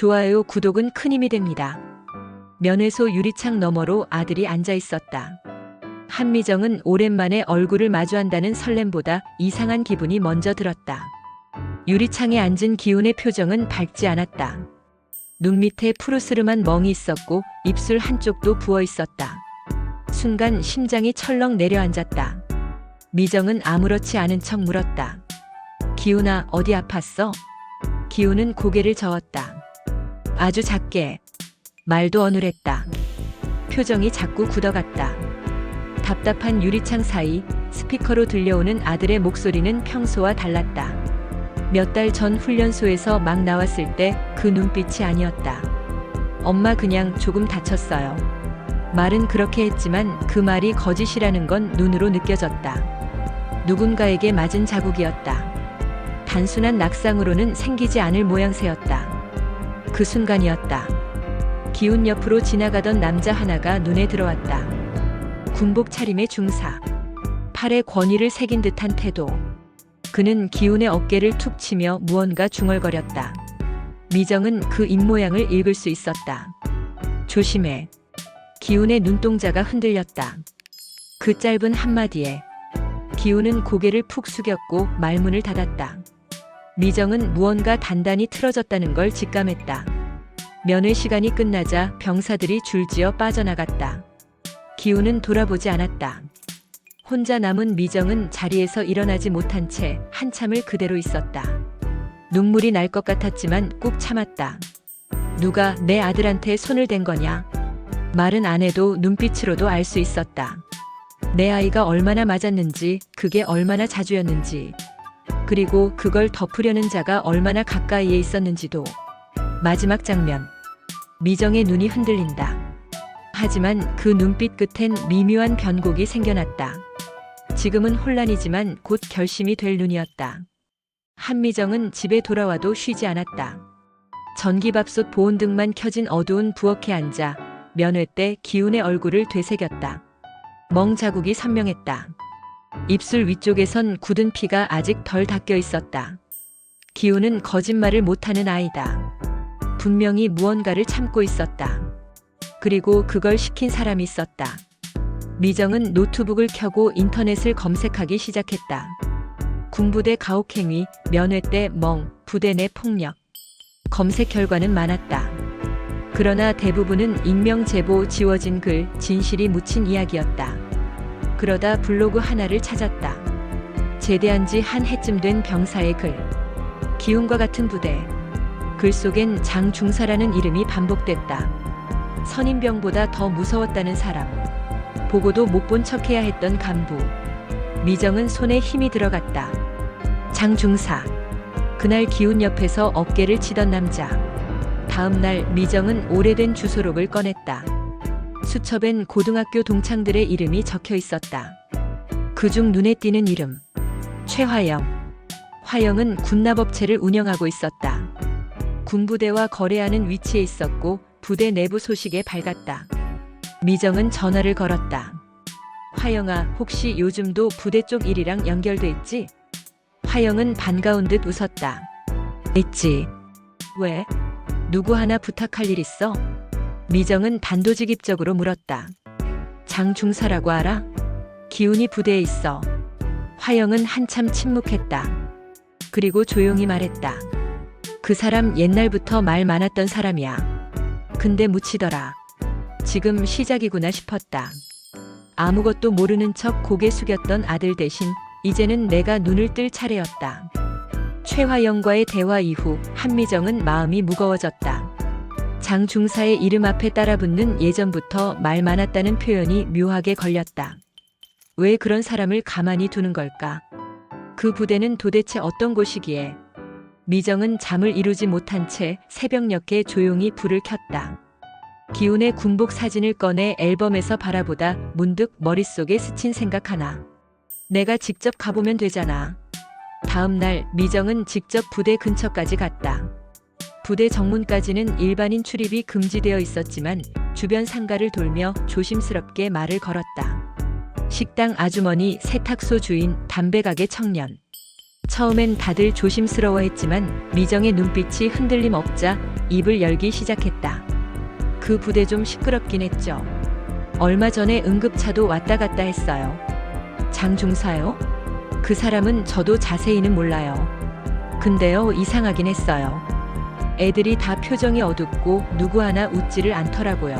좋아요, 구독은 큰 힘이 됩니다. 면회소 유리창 너머로 아들이 앉아 있었다. 한미정은 오랜만에 얼굴을 마주한다는 설렘보다 이상한 기분이 먼저 들었다. 유리창에 앉은 기훈의 표정은 밝지 않았다. 눈 밑에 푸르스름한 멍이 있었고 입술 한쪽도 부어 있었다. 순간 심장이 철렁 내려앉았다. 미정은 아무렇지 않은 척 물었다. 기훈아, 어디 아팠어? 기훈은 고개를 저었다. 아주 작게. 말도 어눌했다. 표정이 자꾸 굳어갔다. 답답한 유리창 사이 스피커로 들려오는 아들의 목소리는 평소와 달랐다. 몇 달 전 훈련소에서 막 나왔을 때 그 눈빛이 아니었다. 엄마, 그냥 조금 다쳤어요. 말은 그렇게 했지만 그 말이 거짓이라는 건 눈으로 느껴졌다. 누군가에게 맞은 자국이었다. 단순한 낙상으로는 생기지 않을 모양새였다. 그 순간이었다. 기훈 옆으로 지나가던 남자 하나가 눈에 들어왔다. 군복 차림의 중사. 팔에 권위를 새긴 듯한 태도. 그는 기훈의 어깨를 툭 치며 무언가 중얼거렸다. 미정은 그 입모양을 읽을 수 있었다. 조심해. 기훈의 눈동자가 흔들렸다. 그 짧은 한마디에 기훈은 고개를 푹 숙였고 말문을 닫았다. 미정은 무언가 단단히 틀어졌다는 걸 직감했다. 면회 시간이 끝나자 병사들이 줄지어 빠져나갔다. 기훈은 돌아보지 않았다. 혼자 남은 미정은 자리에서 일어나지 못한 채 한참을 그대로 있었다. 눈물이 날 것 같았지만 꾹 참았다. 누가 내 아들한테 손을 댄 거냐? 말은 안 해도 눈빛으로도 알 수 있었다. 내 아이가 얼마나 맞았는지, 그게 얼마나 자주였는지, 그리고 그걸 덮으려는 자가 얼마나 가까이에 있었는지도. 마지막 장면. 미정의 눈이 흔들린다. 하지만 그 눈빛 끝엔 미묘한 변곡이 생겨났다. 지금은 혼란이지만 곧 결심이 될 눈이었다. 한미정은 집에 돌아와도 쉬지 않았다. 전기밥솥 보온등만 켜진 어두운 부엌에 앉아 면회 때 기훈의 얼굴을 되새겼다. 멍 자국이 선명했다. 입술 위쪽에선 굳은 피가 아직 덜 닦여 있었다. 기훈은 거짓말을 못하는 아이다. 분명히 무언가를 참고 있었다. 그리고 그걸 시킨 사람이 있었다. 미정은 노트북을 켜고 인터넷을 검색하기 시작했다. 군부대 가혹행위, 면회 때 멍, 부대 내 폭력. 검색 결과는 많았다. 그러나 대부분은 익명 제보, 지워진 글, 진실이 묻힌 이야기였다. 그러다 블로그 하나를 찾았다. 제대한 지 한 해쯤 된 병사의 글. 기훈과 같은 부대. 글 속엔 장중사라는 이름이 반복됐다. 선임병보다 더 무서웠다는 사람. 보고도 못 본 척해야 했던 간부. 미정은 손에 힘이 들어갔다. 장중사. 그날 기훈 옆에서 어깨를 치던 남자. 다음 날 미정은 오래된 주소록을 꺼냈다. 수첩엔 고등학교 동창들의 이름이 적혀 있었다. 그중 눈에 띄는 이름. 최화영. 화영은 군납업체를 운영하고 있었다. 군부대와 거래하는 위치에 있었고 부대 내부 소식에 밝았다. 미정은 전화를 걸었다. 화영아, 혹시 요즘도 부대 쪽 일이랑 연결돼 있지? 화영은 반가운 듯 웃었다. 있지. 왜? 누구 하나 부탁할 일 있어? 미정은 단도직입적으로 물었다. 장중사라고 알아? 기훈이 부대에 있어. 화영은 한참 침묵했다. 그리고 조용히 말했다. 그 사람 옛날부터 말 많았던 사람이야. 근데 묻히더라. 지금 시작이구나 싶었다. 아무것도 모르는 척 고개 숙였던 아들 대신 이제는 내가 눈을 뜰 차례였다. 최화영과의 대화 이후 한미정은 마음이 무거워졌다. 장중사의 이름 앞에 따라붙는 예전부터 말 많았다는 표현이 묘하게 걸렸다. 왜 그런 사람을 가만히 두는 걸까? 그 부대는 도대체 어떤 곳이기에? 미정은 잠을 이루지 못한 채 새벽녘에 조용히 불을 켰다. 기훈의 군복 사진을 꺼내 앨범에서 바라보다 문득 머릿속에 스친 생각 하나. 내가 직접 가보면 되잖아. 다음 날 미정은 직접 부대 근처까지 갔다. 부대 정문까지는 일반인 출입이 금지되어 있었지만 주변 상가를 돌며 조심스럽게 말을 걸었다. 식당 아주머니, 세탁소 주인, 담배가게 청년. 처음엔 다들 조심스러워했지만 미정의 눈빛이 흔들림 없자 입을 열기 시작했다. 그 부대 좀 시끄럽긴 했죠. 얼마 전에 응급차도 왔다 갔다 했어요. 장중사요? 그 사람은 저도 자세히는 몰라요. 근데요, 이상하긴 했어요. 애들이 다 표정이 어둡고 누구 하나 웃지를 않더라고요.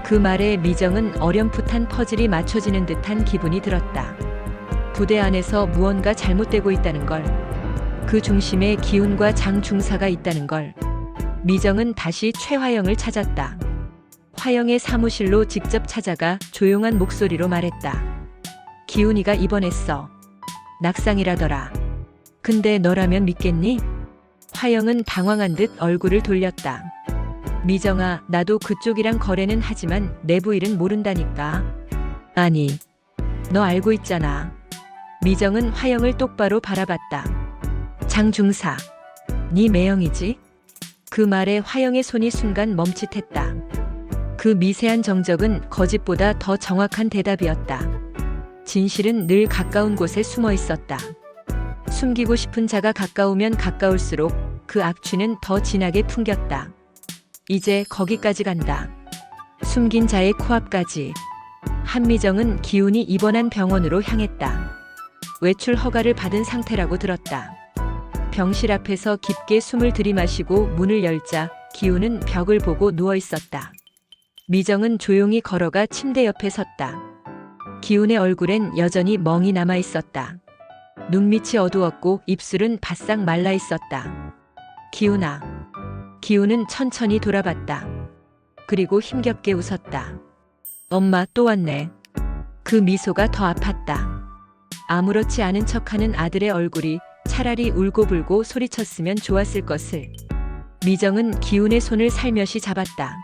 그 말에 미정은 어렴풋한 퍼즐이 맞춰지는 듯한 기분이 들었다. 부대 안에서 무언가 잘못되고 있다는 걸, 그 중심에 기훈과 장중사가 있다는 걸. 미정은 다시 최화영을 찾았다. 화영의 사무실로 직접 찾아가 조용한 목소리로 말했다. 기훈이가 입원했어. 낙상이라더라. 근데 너라면 믿겠니? 화영은 당황한 듯 얼굴을 돌렸다. 미정아, 나도 그쪽이랑 거래는 하지만 내부 일은 모른다니까. 아니, 너 알고 있잖아. 미정은 화영을 똑바로 바라봤다. 장중사, 네 매형이지? 그 말에 화영의 손이 순간 멈칫했다. 그 미세한 정적은 거짓보다 더 정확한 대답이었다. 진실은 늘 가까운 곳에 숨어 있었다. 숨기고 싶은 자가 가까우면 가까울수록 그 악취는 더 진하게 풍겼다. 이제 거기까지 간다. 숨긴 자의 코앞까지. 한미정은 기훈이 입원한 병원으로 향했다. 외출 허가를 받은 상태라고 들었다. 병실 앞에서 깊게 숨을 들이마시고 문을 열자 기훈은 벽을 보고 누워 있었다. 미정은 조용히 걸어가 침대 옆에 섰다. 기훈의 얼굴엔 여전히 멍이 남아 있었다. 눈밑이 어두웠고 입술은 바싹 말라 있었다. 기훈아. 기훈은 천천히 돌아봤다. 그리고 힘겹게 웃었다. 엄마 또 왔네. 그 미소가 더 아팠다. 아무렇지 않은 척하는 아들의 얼굴이 차라리 울고불고 소리쳤으면 좋았을 것을. 미정은 기훈의 손을 살며시 잡았다.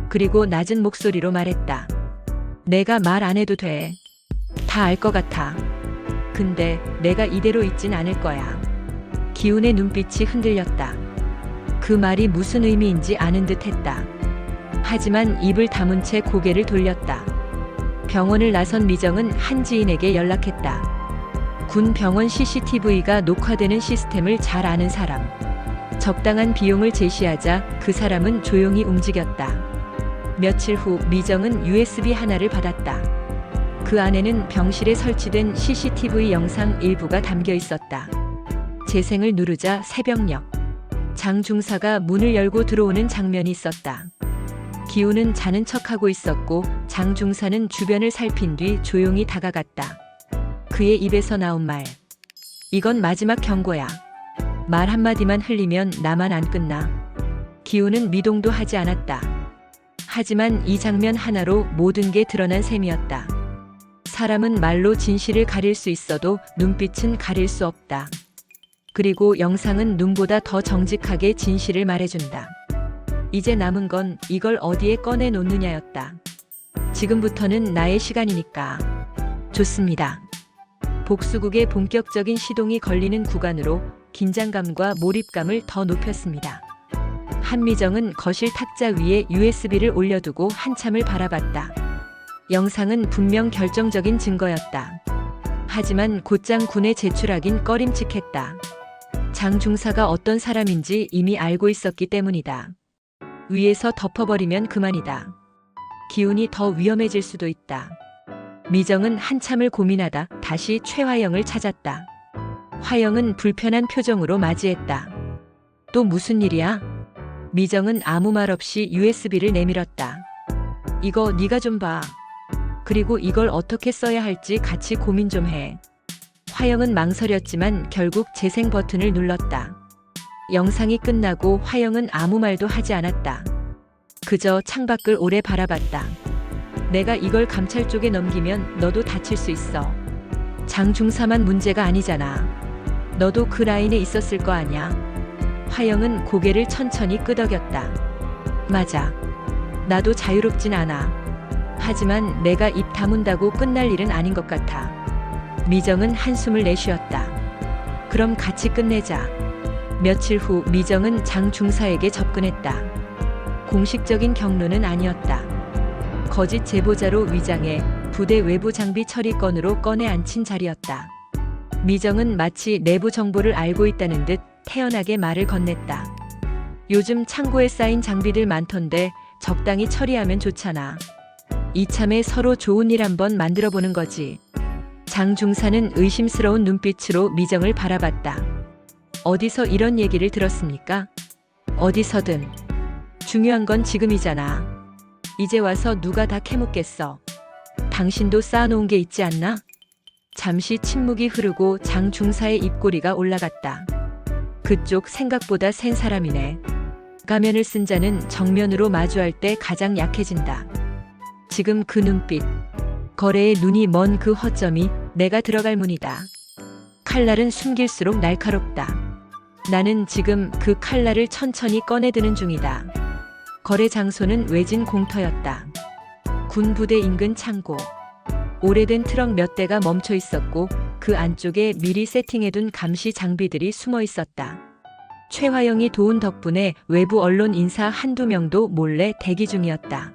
그리고 낮은 목소리로 말했다. 내가 말 안 해도 돼. 다 알 것 같아. 근데 내가 이대로 있진 않을 거야. 기훈의 눈빛이 흔들렸다. 그 말이 무슨 의미인지 아는 듯 했다. 하지만 입을 다문 채 고개를 돌렸다. 병원을 나선 미정은 한 지인에게 연락했다. 군 병원 CCTV가 녹화되는 시스템을 잘 아는 사람. 적당한 비용을 제시하자 그 사람은 조용히 움직였다. 며칠 후 미정은 USB 하나를 받았다. 그 안에는 병실에 설치된 CCTV 영상 일부가 담겨 있었다. 재생을 누르자 새벽녘. 장중사가 문을 열고 들어오는 장면이 있었다. 기훈은 자는 척하고 있었고 장중사는 주변을 살핀 뒤 조용히 다가갔다. 그의 입에서 나온 말. 이건 마지막 경고야. 말 한마디만 흘리면 나만 안 끝나. 기훈은 미동도 하지 않았다. 하지만 이 장면 하나로 모든 게 드러난 셈이었다. 사람은 말로 진실을 가릴 수 있어도 눈빛은 가릴 수 없다. 그리고 영상은 눈보다 더 정직하게 진실을 말해준다. 이제 남은 건 이걸 어디에 꺼내 놓느냐였다. 지금부터는 나의 시간이니까. 좋습니다. 복수국의 본격적인 시동이 걸리는 구간으로 긴장감과 몰입감을 더 높였습니다. 한미정은 거실 탁자 위에 USB를 올려두고 한참을 바라봤다. 영상은 분명 결정적인 증거였다. 하지만 곧장 군에 제출하긴 꺼림칙했다. 장중사가 어떤 사람인지 이미 알고 있었기 때문이다. 위에서 덮어버리면 그만이다. 기훈이 더 위험해질 수도 있다. 미정은 한참을 고민하다 다시 최화영을 찾았다. 화영은 불편한 표정으로 맞이했다. 또 무슨 일이야? 미정은 아무 말 없이 USB를 내밀었다. 이거 네가 좀 봐. 그리고 이걸 어떻게 써야 할지 같이 고민 좀 해. 화영은 망설였지만 결국 재생 버튼을 눌렀다. 영상이 끝나고 화영은 아무 말도 하지 않았다. 그저 창밖을 오래 바라봤다. 내가 이걸 감찰 쪽에 넘기면 너도 다칠 수 있어. 장중사만 문제가 아니잖아. 너도 그 라인에 있었을 거 아냐. 화영은 고개를 천천히 끄덕였다. 맞아. 나도 자유롭진 않아. 하지만 내가 입 다문다고 끝날 일은 아닌 것 같아. 미정은 한숨을 내쉬었다. 그럼 같이 끝내자. 며칠 후 미정은 장중사에게 접근했다. 공식적인 경로는 아니었다. 거짓 제보자로 위장해 부대 외부 장비 처리 건으로 꺼내 앉힌 자리였다. 미정은 마치 내부 정보를 알고 있다는 듯 태연하게 말을 건넸다. 요즘 창고에 쌓인 장비들 많던데 적당히 처리하면 좋잖아. 이참에 서로 좋은 일 한번 만들어 보는 거지. 장 중사는 의심스러운 눈빛으로 미정을 바라봤다. 어디서 이런 얘기를 들었습니까? 어디서든. 중요한 건 지금이잖아. 이제 와서 누가 다 캐묻겠어. 당신도 쌓아놓은 게 있지 않나? 잠시 침묵이 흐르고 장 중사의 입꼬리가 올라갔다. 그쪽 생각보다 센 사람이네. 가면을 쓴 자는 정면으로 마주할 때 가장 약해진다. 지금 그 눈빛, 거래의 눈이 먼 그 허점이 내가 들어갈 문이다. 칼날은 숨길수록 날카롭다. 나는 지금 그 칼날을 천천히 꺼내드는 중이다. 거래 장소는 외진 공터였다. 군부대 인근 창고. 오래된 트럭 몇 대가 멈춰 있었고 그 안쪽에 미리 세팅해둔 감시 장비들이 숨어 있었다. 최화영이 도운 덕분에 외부 언론 인사 한두 명도 몰래 대기 중이었다.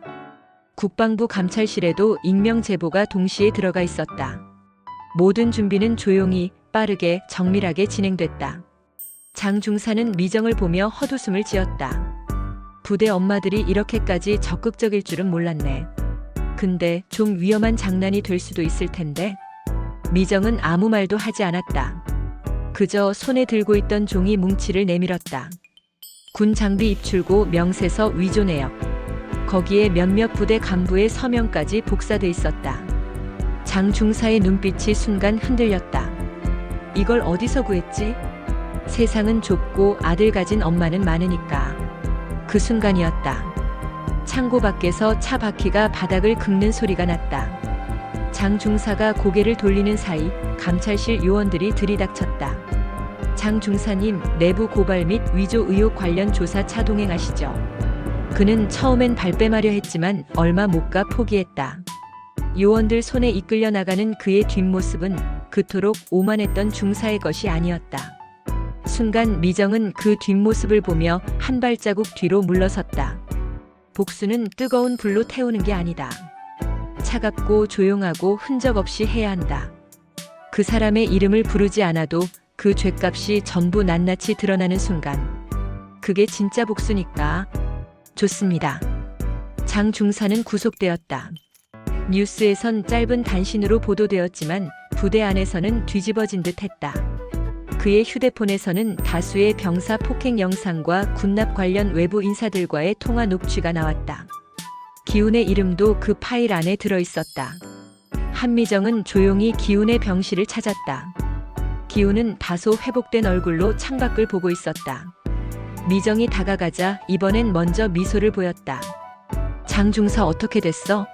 국방부 감찰실에도 익명 제보가 동시에 들어가 있었다. 모든 준비는 조용히, 빠르게, 정밀하게 진행됐다. 장 중사는 미정을 보며 헛웃음을 지었다. 부대 엄마들이 이렇게까지 적극적일 줄은 몰랐네. 근데 좀 위험한 장난이 될 수도 있을 텐데. 미정은 아무 말도 하지 않았다. 그저 손에 들고 있던 종이 뭉치를 내밀었다. 군 장비 입출고 명세서 위조 내역. 거기에 몇몇 부대 간부의 서명까지 복사돼 있었다. 장 중사의 눈빛이 순간 흔들렸다. 이걸 어디서 구했지? 세상은 좁고 아들 가진 엄마는 많으니까. 그 순간이었다. 창고 밖에서 차 바퀴가 바닥을 긁는 소리가 났다. 장 중사가 고개를 돌리는 사이 감찰실 요원들이 들이닥쳤다. 장 중사님, 내부 고발 및 위조 의혹 관련 조사 차 동행하시죠. 그는 처음엔 발뺌하려 했지만 얼마 못 가 포기했다. 요원들 손에 이끌려 나가는 그의 뒷모습은 그토록 오만했던 중사의 것이 아니었다. 순간 미정은 그 뒷모습을 보며 한 발자국 뒤로 물러섰다. 복수는 뜨거운 불로 태우는 게 아니다. 차갑고 조용하고 흔적 없이 해야 한다. 그 사람의 이름을 부르지 않아도 그 죗값이 전부 낱낱이 드러나는 순간. 그게 진짜 복수니까. 좋습니다. 장 중사는 구속되었다. 뉴스에선 짧은 단신으로 보도되었지만 부대 안에서는 뒤집어진 듯 했다. 그의 휴대폰에서는 다수의 병사 폭행 영상과 군납 관련 외부 인사들과의 통화 녹취가 나왔다. 기훈의 이름도 그 파일 안에 들어있었다. 한미정은 조용히 기훈의 병실을 찾았다. 기훈은 다소 회복된 얼굴로 창밖을 보고 있었다. 미정이 다가가자 이번엔 먼저 미소를 보였다. 장 중사 어떻게 됐어?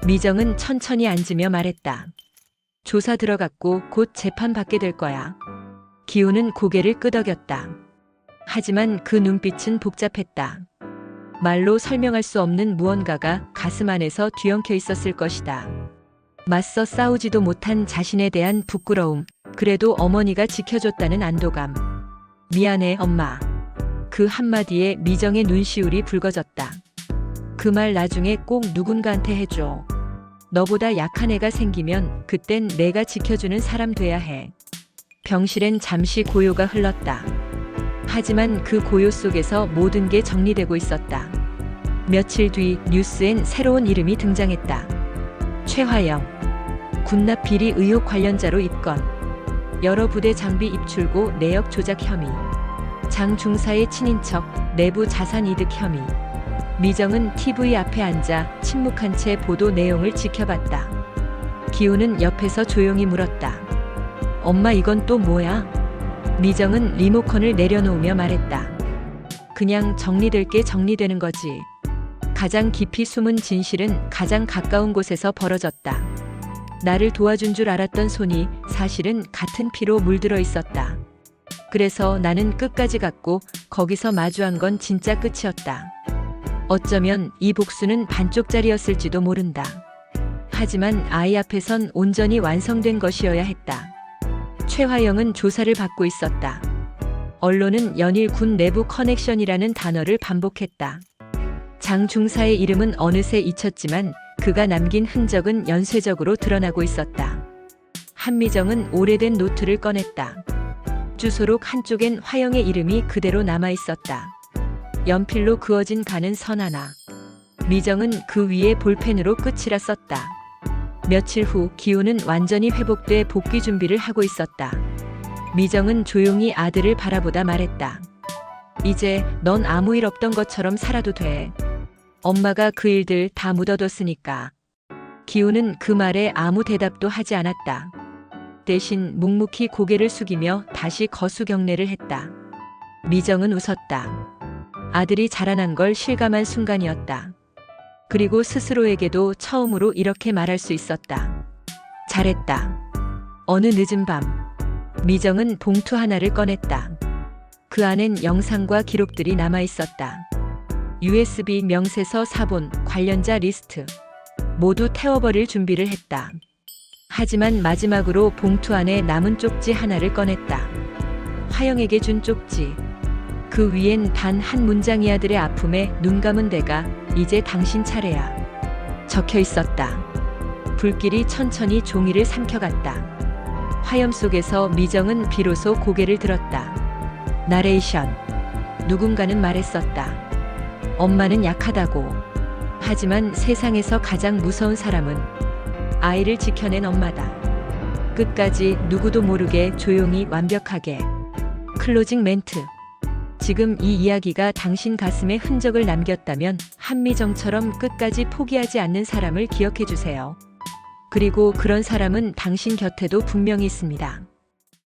미정은 천천히 앉으며 말했다. 조사 들어갔고 곧 재판 받게 될 거야. 기훈은 고개를 끄덕였다. 하지만 그 눈빛은 복잡했다. 말로 설명할 수 없는 무언가가 가슴 안에서 뒤엉켜 있었을 것이다. 맞서 싸우지도 못한 자신에 대한 부끄러움, 그래도 어머니가 지켜줬다는 안도감. 미안해, 엄마. 그 한마디에 미정의 눈시울이 붉어졌다. 그 말 나중에 꼭 누군가한테 해줘. 너보다 약한 애가 생기면 그땐 내가 지켜주는 사람 돼야 해. 병실엔 잠시 고요가 흘렀다. 하지만 그 고요 속에서 모든 게 정리되고 있었다. 며칠 뒤 뉴스엔 새로운 이름이 등장했다. 최화영. 군납 비리 의혹 관련자로 입건. 여러 부대 장비 입출고 내역 조작 혐의. 장 중사의 친인척, 내부 자산 이득 혐의. 미정은 TV 앞에 앉아 침묵한 채 보도 내용을 지켜봤다. 기훈은 옆에서 조용히 물었다. 엄마, 이건 또 뭐야? 미정은 리모컨을 내려놓으며 말했다. 그냥 정리될 게 정리되는 거지. 가장 깊이 숨은 진실은 가장 가까운 곳에서 벌어졌다. 나를 도와준 줄 알았던 손이 사실은 같은 피로 물들어 있었다. 그래서 나는 끝까지 갔고 거기서 마주한 건 진짜 끝이었다. 어쩌면 이 복수는 반쪽짜리였을지도 모른다. 하지만 아이 앞에선 온전히 완성된 것이어야 했다. 최화영은 조사를 받고 있었다. 언론은 연일 군 내부 커넥션이라는 단어를 반복했다. 장 중사의 이름은 어느새 잊혔지만 그가 남긴 흔적은 연쇄적으로 드러나고 있었다. 한미정은 오래된 노트를 꺼냈다. 주소록 한쪽엔 화영의 이름이 그대로 남아 있었다. 연필로 그어진 가는 선 하나. 미정은 그 위에 볼펜으로 끝이라 썼다. 며칠 후 기호는 완전히 회복돼 복귀 준비를 하고 있었다. 미정은 조용히 아들을 바라보다 말했다. 이제 넌 아무 일 없던 것처럼 살아도 돼. 엄마가 그 일들 다 묻어뒀으니까. 기호는 그 말에 아무 대답도 하지 않았다. 대신 묵묵히 고개를 숙이며 다시 거수경례를 했다. 미정은 웃었다. 아들이 자라난 걸 실감한 순간이었다. 그리고 스스로에게도 처음으로 이렇게 말할 수 있었다. 잘했다. 어느 늦은 밤, 미정은 봉투 하나를 꺼냈다. 그 안엔 영상과 기록들이 남아 있었다. USB 명세서 사본, 관련자 리스트. 모두 태워버릴 준비를 했다. 하지만 마지막으로 봉투 안에 남은 쪽지 하나를 꺼냈다. 화영에게 준 쪽지. 그 위엔 단 한 문장이 아들의 아픔에 눈 감은 데가 이제 당신 차례야. 적혀 있었다. 불길이 천천히 종이를 삼켜갔다. 화염 속에서 미정은 비로소 고개를 들었다. 나레이션. 누군가는 말했었다. 엄마는 약하다고. 하지만 세상에서 가장 무서운 사람은 아이를 지켜낸 엄마다. 끝까지 누구도 모르게 조용히 완벽하게. 클로징 멘트. 지금 이 이야기가 당신 가슴에 흔적을 남겼다면 한미정처럼 끝까지 포기하지 않는 사람을 기억해 주세요. 그리고 그런 사람은 당신 곁에도 분명히 있습니다.